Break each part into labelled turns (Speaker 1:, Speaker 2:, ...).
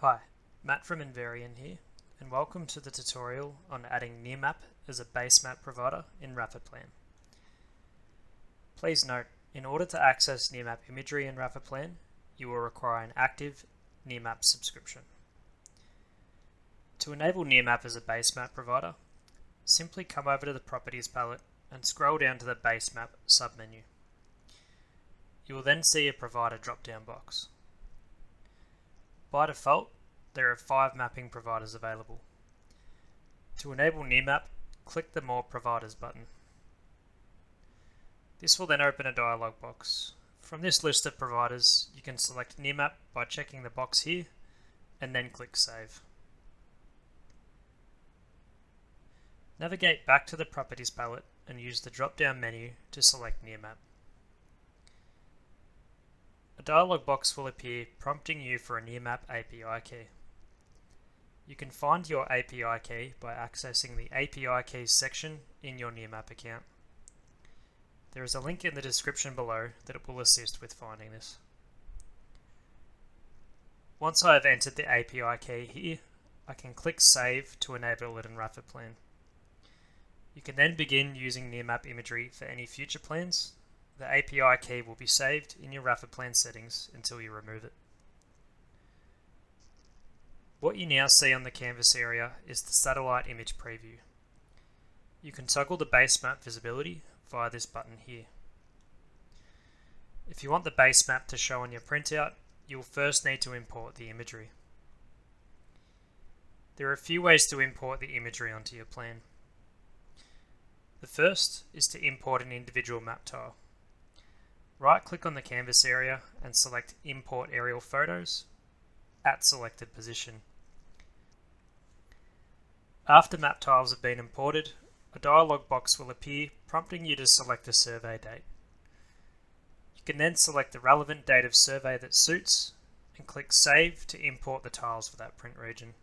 Speaker 1: Hi, Matt from Invariant here, and welcome to the tutorial on adding NearMap as a basemap provider in RapidPlan. Please note, in order to access NearMap imagery in RapidPlan, you will require an active NearMap subscription. To enable NearMap as a basemap provider, simply come over to the Properties palette and scroll down to the Basemap submenu. You will then see a Provider drop-down box. By default, there are 5 mapping providers available. To enable NearMap, click the More Providers button. This will then open a dialog box. From this list of providers, you can select NearMap by checking the box here and then click Save. Navigate back to the Properties palette and use the drop-down menu to select NearMap. A dialog box will appear prompting you for a NearMap API key. You can find your API key by accessing the API Keys section in your NearMap account. There is a link in the description below that will assist with finding this. Once I have entered the API key here, I can click Save to enable it in RapidPlan. You can then begin using NearMap imagery for any future plans. The API key will be saved in your RapidPlan settings until you remove it. What you now see on the canvas area is the satellite image preview. You can toggle the basemap visibility via this button here. If you want the basemap to show on your printout, you will first need to import the imagery. There are a few ways to import the imagery onto your plan. The first is to import an individual map tile. Right-click on the canvas area and select Import Aerial Photos at selected position. After map tiles have been imported, a dialog box will appear prompting you to select a survey date. You can then select the relevant date of survey that suits and click Save to import the tiles for that print region.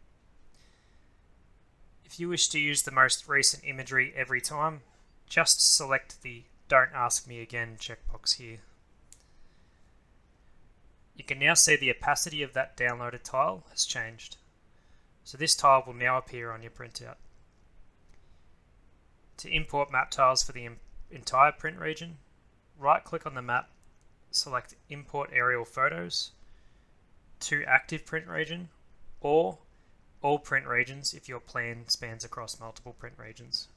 Speaker 1: If you wish to use the most recent imagery every time, just select the Don't Ask Me Again checkbox here. You can now see the opacity of that downloaded tile has changed. So this tile will now appear on your printout. To import map tiles for the entire print region, right-click on the map, select Import Aerial Photos to Active Print Region or All Print Regions if your plan spans across multiple print regions.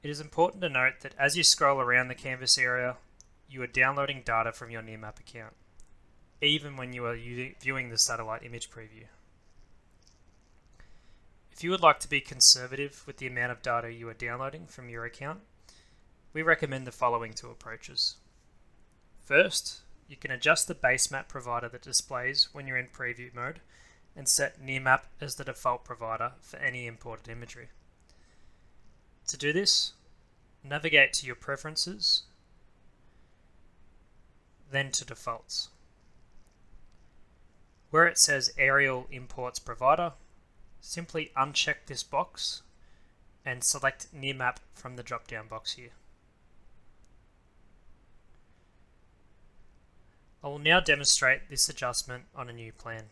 Speaker 1: It is important to note that as you scroll around the canvas area, you are downloading data from your NearMap account, even when you are viewing the satellite image preview. If you would like to be conservative with the amount of data you are downloading from your account, we recommend the following 2 approaches. First, you can adjust the basemap provider that displays when you're in preview mode and set NearMap as the default provider for any imported imagery. To do this, navigate to your preferences, then to defaults. Where it says Aerial Imports Provider, simply uncheck this box and select NearMap from the drop-down box here. I will now demonstrate this adjustment on a new plan.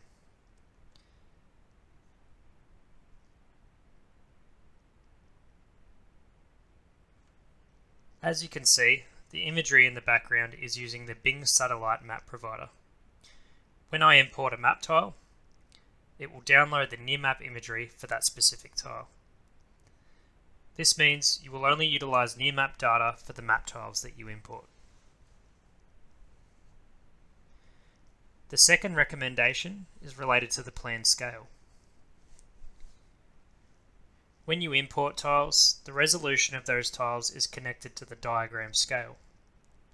Speaker 1: As you can see, the imagery in the background is using the Bing Satellite Map Provider. When I import a map tile, it will download the NearMap imagery for that specific tile. This means you will only utilize NearMap data for the map tiles that you import. The second recommendation is related to the plan scale. When you import tiles, the resolution of those tiles is connected to the diagram scale.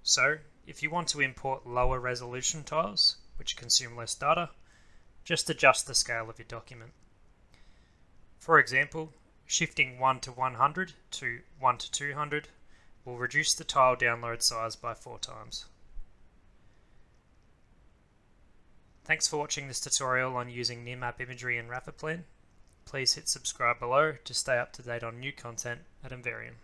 Speaker 1: So, if you want to import lower resolution tiles, which consume less data, just adjust the scale of your document. For example, shifting 1 to 100 to 1 to 200 will reduce the tile download size by 4 times. Thanks for watching this tutorial on using NearMap imagery in RapidPlan. Please hit subscribe below to stay up to date on new content at Invariant.